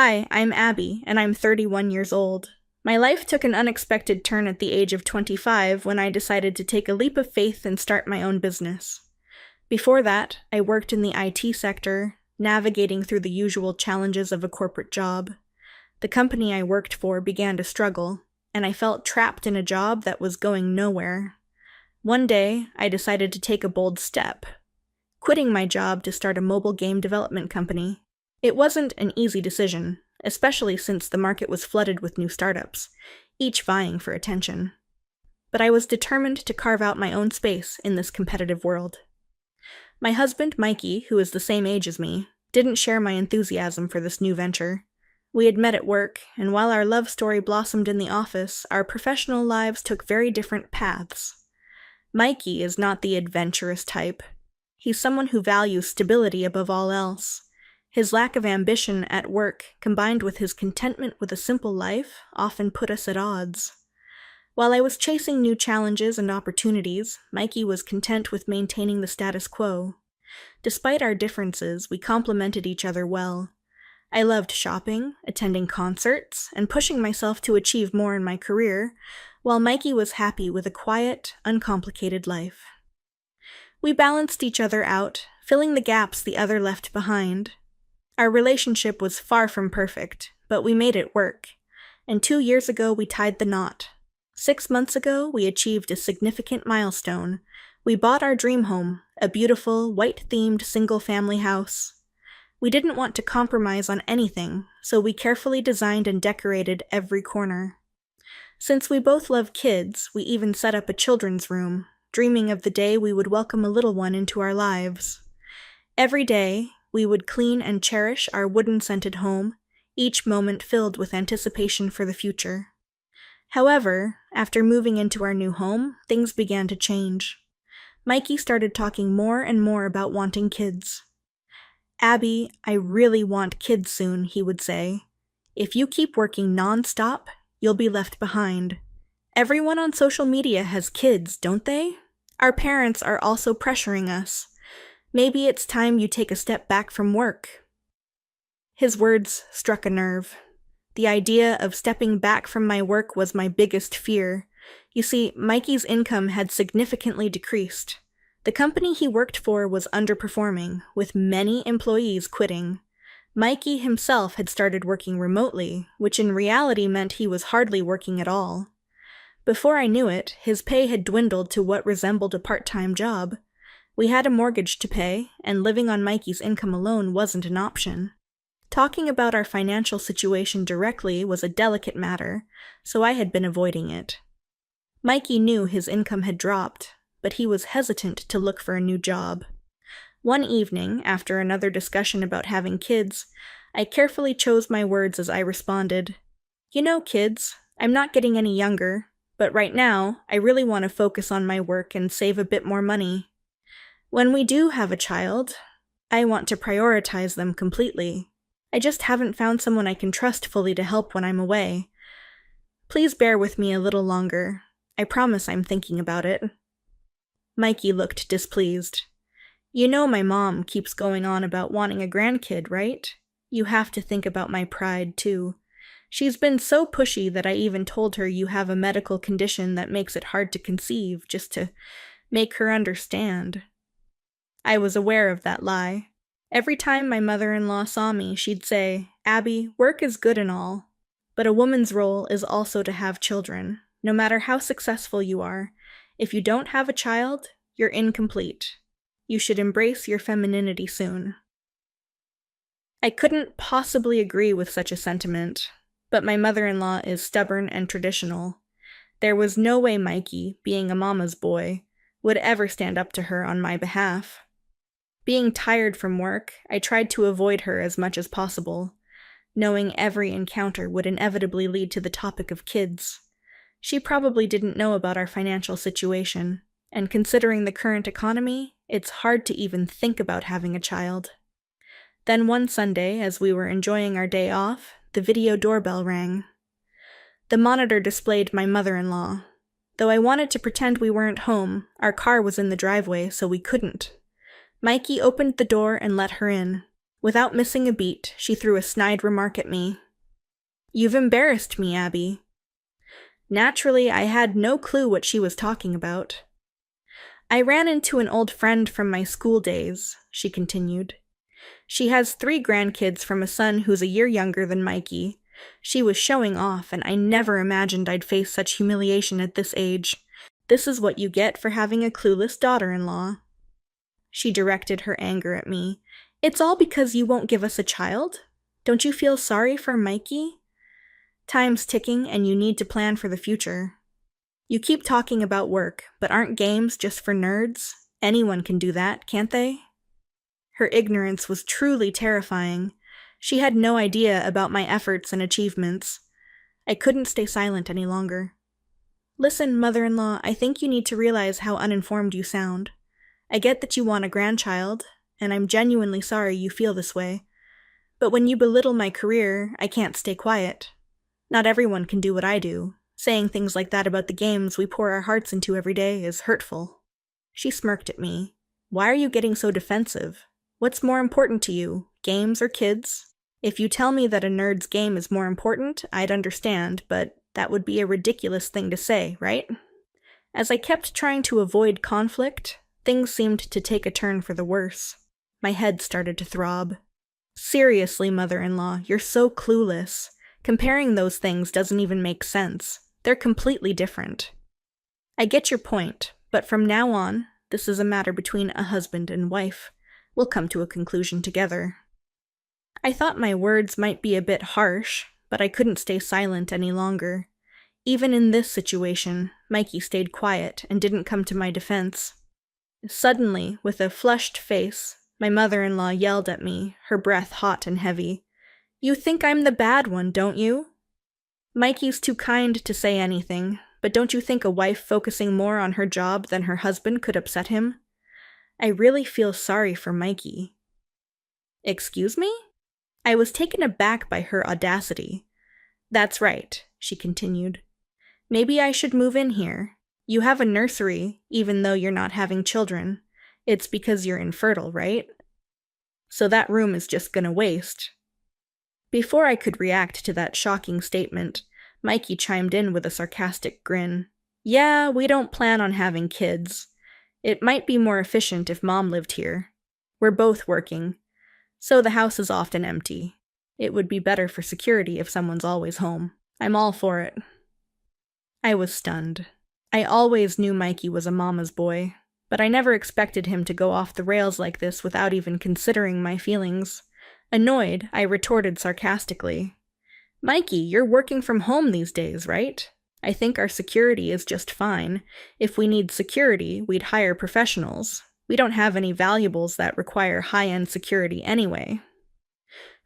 Hi, I'm Abby, and I'm 31 years old. My life took an unexpected turn at the age of 25 when I decided to take a leap of faith and start my own business. Before that, I worked in the IT sector, navigating through the usual challenges of a corporate job. The company I worked for began to struggle, and I felt trapped in a job that was going nowhere. One day, I decided to take a bold step, quitting my job to start a mobile game development company. It wasn't an easy decision, especially since the market was flooded with new startups, each vying for attention. But I was determined to carve out my own space in this competitive world. My husband, Mikey, who is the same age as me, didn't share my enthusiasm for this new venture. We had met at work, and while our love story blossomed in the office, our professional lives took very different paths. Mikey is not the adventurous type. He's someone who values stability above all else. His lack of ambition at work, combined with his contentment with a simple life, often put us at odds. While I was chasing new challenges and opportunities, Mikey was content with maintaining the status quo. Despite our differences, we complemented each other well. I loved shopping, attending concerts, and pushing myself to achieve more in my career, while Mikey was happy with a quiet, uncomplicated life. We balanced each other out, filling the gaps the other left behind. Our relationship was far from perfect, but we made it work, and 2 years ago we tied the knot. 6 months ago, we achieved a significant milestone. We bought our dream home, a beautiful, white-themed single-family house. We didn't want to compromise on anything, so we carefully designed and decorated every corner. Since we both love kids, we even set up a children's room, dreaming of the day we would welcome a little one into our lives. Every day, we would clean and cherish our wooden-scented home, each moment filled with anticipation for the future. However, after moving into our new home, things began to change. Mikey started talking more and more about wanting kids. "Abby, I really want kids soon," he would say. "If you keep working non-stop, you'll be left behind. Everyone on social media has kids, don't they? Our parents are also pressuring us. Maybe it's time you take a step back from work." His words struck a nerve. The idea of stepping back from my work was my biggest fear. You see, Mikey's income had significantly decreased. The company he worked for was underperforming, with many employees quitting. Mikey himself had started working remotely, which in reality meant he was hardly working at all. Before I knew it, his pay had dwindled to what resembled a part-time job. We had a mortgage to pay, and living on Mikey's income alone wasn't an option. Talking about our financial situation directly was a delicate matter, so I had been avoiding it. Mikey knew his income had dropped, but he was hesitant to look for a new job. One evening, after another discussion about having kids, I carefully chose my words as I responded, "You know, kids, I'm not getting any younger, but right now, I really want to focus on my work and save a bit more money. When we do have a child, I want to prioritize them completely. I just haven't found someone I can trust fully to help when I'm away. Please bear with me a little longer. I promise I'm thinking about it." Mikey looked displeased. "You know my mom keeps going on about wanting a grandkid, right? You have to think about my pride, too. She's been so pushy that I even told her you have a medical condition that makes it hard to conceive, just to make her understand." I was aware of that lie. Every time my mother-in-law saw me, she'd say, "Abby, work is good and all, but a woman's role is also to have children. No matter how successful you are, if you don't have a child, you're incomplete. You should embrace your femininity soon." I couldn't possibly agree with such a sentiment, but my mother-in-law is stubborn and traditional. There was no way Mikey, being a mama's boy, would ever stand up to her on my behalf. Being tired from work, I tried to avoid her as much as possible, knowing every encounter would inevitably lead to the topic of kids. She probably didn't know about our financial situation, and considering the current economy, it's hard to even think about having a child. Then one Sunday, as we were enjoying our day off, the video doorbell rang. The monitor displayed my mother-in-law. Though I wanted to pretend we weren't home, our car was in the driveway, so we couldn't. Mikey opened the door and let her in. Without missing a beat, she threw a snide remark at me. "You've embarrassed me, Abby." Naturally, I had no clue what she was talking about. "I ran into an old friend from my school days," she continued. "She has 3 grandkids from a son who's a year younger than Mikey. She was showing off, and I never imagined I'd face such humiliation at this age. This is what you get for having a clueless daughter-in-law." She directed her anger at me. "It's all because you won't give us a child? Don't you feel sorry for Mikey? Time's ticking, and you need to plan for the future. You keep talking about work, but aren't games just for nerds? Anyone can do that, can't they?" Her ignorance was truly terrifying. She had no idea about my efforts and achievements. I couldn't stay silent any longer. "Listen, mother-in-law, I think you need to realize how uninformed you sound. I get that you want a grandchild, and I'm genuinely sorry you feel this way. But when you belittle my career, I can't stay quiet. Not everyone can do what I do. Saying things like that about the games we pour our hearts into every day is hurtful." She smirked at me. "Why are you getting so defensive? What's more important to you, games or kids? If you tell me that a nerd's game is more important, I'd understand, but that would be a ridiculous thing to say, right?" As I kept trying to avoid conflict, things seemed to take a turn for the worse. My head started to throb. "Seriously, mother-in-law, you're so clueless. Comparing those things doesn't even make sense. They're completely different. I get your point, but from now on, this is a matter between a husband and wife. We'll come to a conclusion together." I thought my words might be a bit harsh, but I couldn't stay silent any longer. Even in this situation, Mikey stayed quiet and didn't come to my defense. Suddenly, with a flushed face, my mother-in-law yelled at me, her breath hot and heavy. "You think I'm the bad one, don't you? Mikey's too kind to say anything, but don't you think a wife focusing more on her job than her husband could upset him? I really feel sorry for Mikey." "Excuse me?" I was taken aback by her audacity. "That's right," she continued. "Maybe I should move in here. You have a nursery, even though you're not having children. It's because you're infertile, right? So that room is just gonna waste." Before I could react to that shocking statement, Mikey chimed in with a sarcastic grin. "Yeah, we don't plan on having kids. It might be more efficient if Mom lived here. We're both working, so the house is often empty. It would be better for security if someone's always home. I'm all for it." I was stunned. I always knew Mikey was a mama's boy, but I never expected him to go off the rails like this without even considering my feelings. Annoyed, I retorted sarcastically. "Mikey, you're working from home these days, right? I think our security is just fine. If we need security, we'd hire professionals. We don't have any valuables that require high-end security anyway."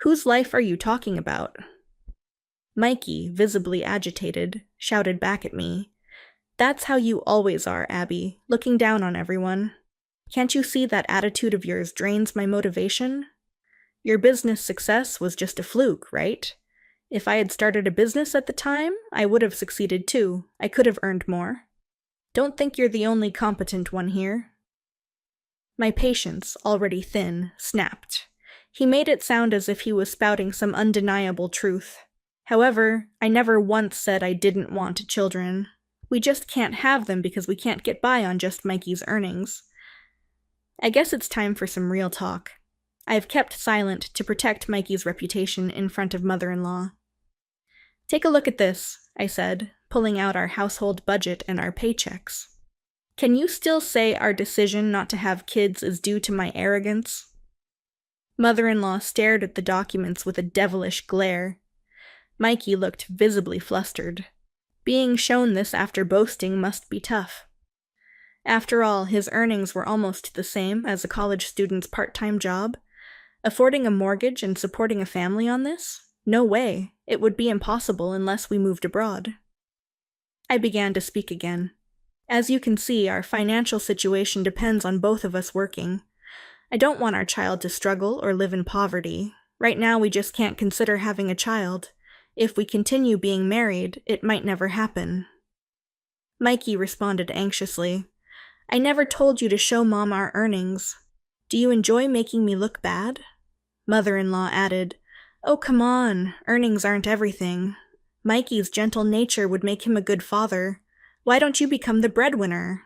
"Whose life are you talking about?" Mikey, visibly agitated, shouted back at me. "That's how you always are, Abby, looking down on everyone. Can't you see that attitude of yours drains my motivation? Your business success was just a fluke, right? If I had started a business at the time, I would have succeeded too. I could have earned more. Don't think you're the only competent one here." My patience, already thin, snapped. He made it sound as if he was spouting some undeniable truth. However, I never once said I didn't want children. We just can't have them because we can't get by on just Mikey's earnings. I guess it's time for some real talk. I've kept silent to protect Mikey's reputation in front of mother-in-law. "Take a look at this," I said, pulling out our household budget and our paychecks. "Can you still say our decision not to have kids is due to my arrogance?" Mother-in-law stared at the documents with a devilish glare. Mikey looked visibly flustered. Being shown this after boasting must be tough. After all, his earnings were almost the same as a college student's part-time job. Affording a mortgage and supporting a family on this? No way. It would be impossible unless we moved abroad. I began to speak again. "As you can see, our financial situation depends on both of us working. I don't want our child to struggle or live in poverty. Right now we just can't consider having a child. If we continue being married, it might never happen." Mikey responded anxiously. "I never told you to show Mom our earnings. Do you enjoy making me look bad?" Mother-in-law added, "Oh, come on, earnings aren't everything. Mikey's gentle nature would make him a good father. Why don't you become the breadwinner?"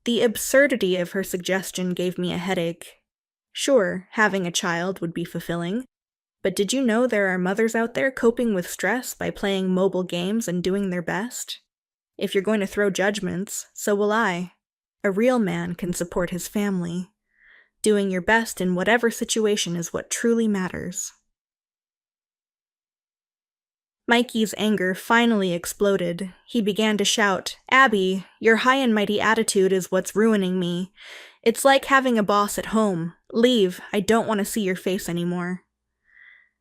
The absurdity of her suggestion gave me a headache. Sure, having a child would be fulfilling, but did you know there are mothers out there coping with stress by playing mobile games and doing their best? If you're going to throw judgments, so will I. A real man can support his family. Doing your best in whatever situation is what truly matters. Mikey's anger finally exploded. He began to shout, "Abby, your high and mighty attitude is what's ruining me. It's like having a boss at home. Leave, I don't want to see your face anymore."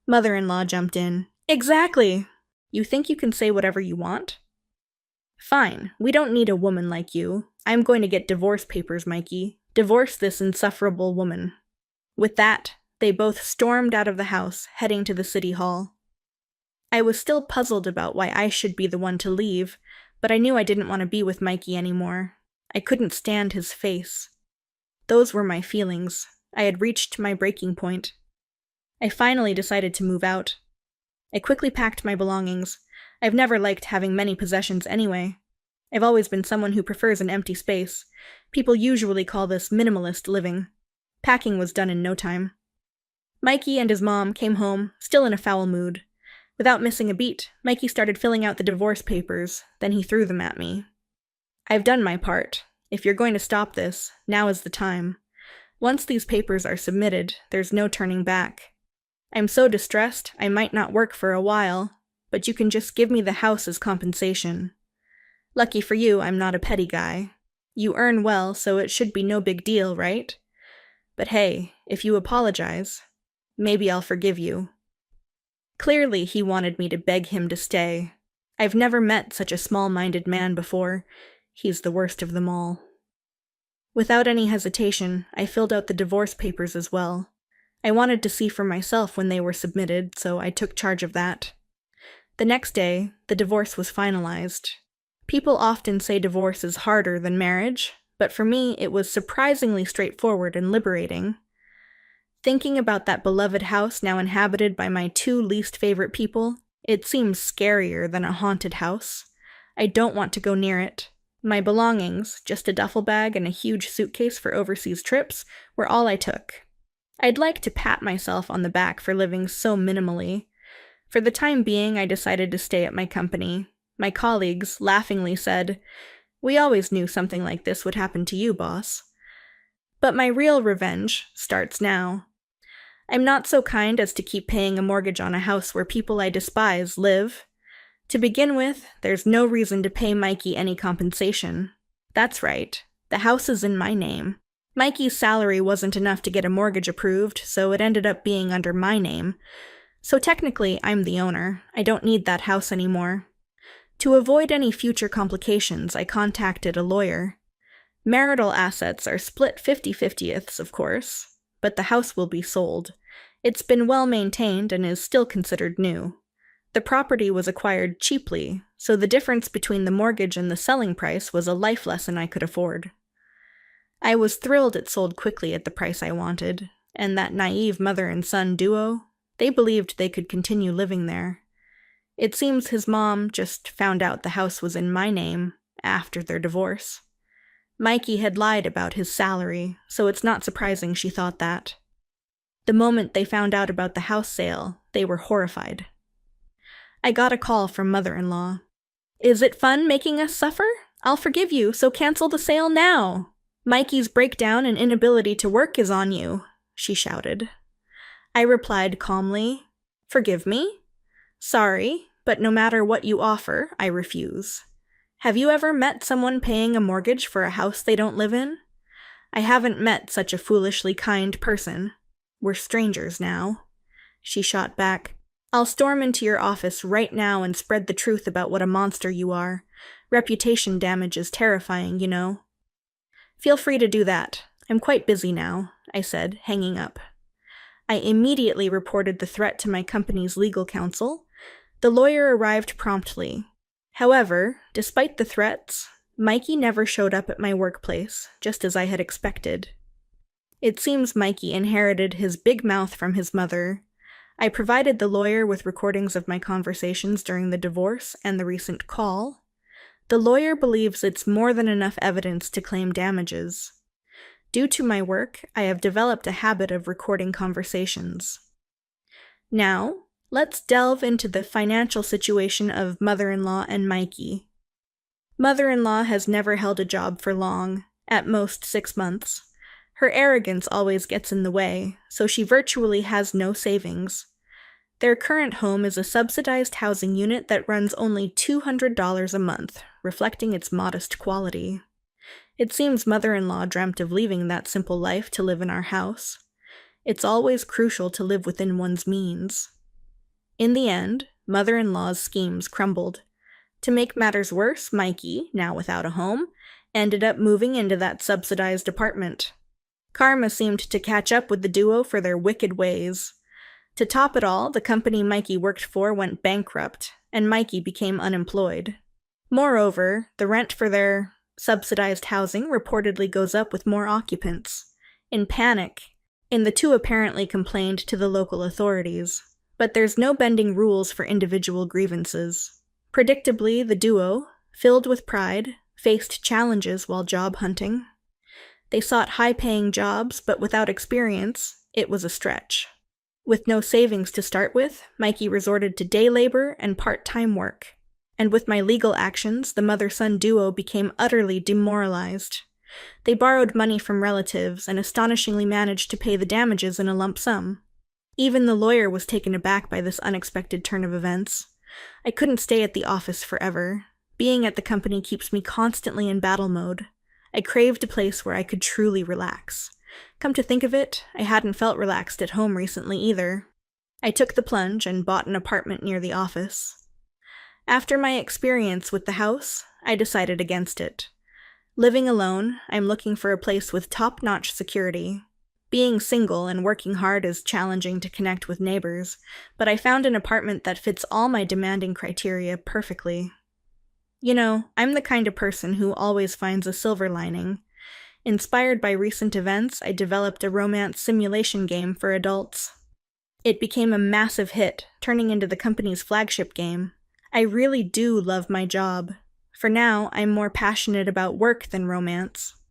Mother-in-law jumped in. "Exactly! You think you can say whatever you want? Fine, we don't need a woman like you. I'm going to get divorce papers, Mikey. Divorce this insufferable woman." With that, they both stormed out of the house, heading to the city hall. I was still puzzled about why I should be the one to leave, but I knew I didn't want to be with Mikey anymore. I couldn't stand his face. Those were my feelings. I had reached my breaking point. I finally decided to move out. I quickly packed my belongings. I've never liked having many possessions anyway. I've always been someone who prefers an empty space. People usually call this minimalist living. Packing was done in no time. Mikey and his mom came home, still in a foul mood. Without missing a beat, Mikey started filling out the divorce papers, then he threw them at me. "I've done my part. If you're going to stop this, now is the time. Once these papers are submitted, there's no turning back. I'm so distressed I might not work for a while, but you can just give me the house as compensation. Lucky for you, I'm not a petty guy. You earn well, so it should be no big deal, right? But hey, if you apologize, maybe I'll forgive you." Clearly, he wanted me to beg him to stay. I've never met such a small-minded man before. He's the worst of them all. Without any hesitation, I filled out the divorce papers as well. I wanted to see for myself when they were submitted, so I took charge of that. The next day, the divorce was finalized. People often say divorce is harder than marriage, but for me, it was surprisingly straightforward and liberating. Thinking about that beloved house now inhabited by my two least favorite people, it seems scarier than a haunted house. I don't want to go near it. My belongings, just a duffel bag and a huge suitcase for overseas trips, were all I took. I'd like to pat myself on the back for living so minimally. For the time being, I decided to stay at my company. My colleagues laughingly said, "We always knew something like this would happen to you, boss." But my real revenge starts now. I'm not so kind as to keep paying a mortgage on a house where people I despise live. To begin with, there's no reason to pay Mikey any compensation. That's right, the house is in my name. Mikey's salary wasn't enough to get a mortgage approved, so it ended up being under my name. So technically, I'm the owner. I don't need that house anymore. To avoid any future complications, I contacted a lawyer. Marital assets are split 50/50ths, of course, but the house will be sold. It's been well maintained and is still considered new. The property was acquired cheaply, so the difference between the mortgage and the selling price was a life lesson I could afford. I was thrilled it sold quickly at the price I wanted, and that naive mother and son duo, they believed they could continue living there. It seems his mom just found out the house was in my name after their divorce. Mikey had lied about his salary, so it's not surprising she thought that. The moment they found out about the house sale, they were horrified. I got a call from mother-in-law. "Is it fun making us suffer? I'll forgive you, so cancel the sale now. Mikey's breakdown and inability to work is on you," she shouted. I replied calmly, "Forgive me? Sorry, but no matter what you offer, I refuse. Have you ever met someone paying a mortgage for a house they don't live in? I haven't met such a foolishly kind person. We're strangers now." She shot back, "I'll storm into your office right now and spread the truth about what a monster you are. Reputation damage is terrifying, you know." "Feel free to do that. I'm quite busy now," I said, hanging up. I immediately reported the threat to my company's legal counsel. The lawyer arrived promptly. However, despite the threats, Mikey never showed up at my workplace, just as I had expected. It seems Mikey inherited his big mouth from his mother. I provided the lawyer with recordings of my conversations during the divorce and the recent call. The lawyer believes it's more than enough evidence to claim damages. Due to my work, I have developed a habit of recording conversations. Now, let's delve into the financial situation of mother-in-law and Mikey. Mother-in-law has never held a job for long, at most 6 months. Her arrogance always gets in the way, so she virtually has no savings. Their current home is a subsidized housing unit that runs only $200 a month, reflecting its modest quality. It seems mother-in-law dreamt of leaving that simple life to live in our house. It's always crucial to live within one's means. In the end, mother-in-law's schemes crumbled. To make matters worse, Mikey, now without a home, ended up moving into that subsidized apartment. Karma seemed to catch up with the duo for their wicked ways. To top it all, the company Mikey worked for went bankrupt, and Mikey became unemployed. Moreover, the rent for their subsidized housing reportedly goes up with more occupants. In panic, the two apparently complained to the local authorities. But there's no bending rules for individual grievances. Predictably, the duo, filled with pride, faced challenges while job hunting. They sought high-paying jobs, but without experience, it was a stretch. With no savings to start with, Mikey resorted to day labor and part-time work. And with my legal actions, the mother-son duo became utterly demoralized. They borrowed money from relatives and astonishingly managed to pay the damages in a lump sum. Even the lawyer was taken aback by this unexpected turn of events. I couldn't stay at the office forever. Being at the company keeps me constantly in battle mode. I craved a place where I could truly relax. Come to think of it, I hadn't felt relaxed at home recently either. I took the plunge and bought an apartment near the office. After my experience with the house, I decided against it. Living alone, I'm looking for a place with top-notch security. Being single and working hard is challenging to connect with neighbors, but I found an apartment that fits all my demanding criteria perfectly. You know, I'm the kind of person who always finds a silver lining. Inspired by recent events, I developed a romance simulation game for adults. It became a massive hit, turning into the company's flagship game. I really do love my job. For now, I'm more passionate about work than romance.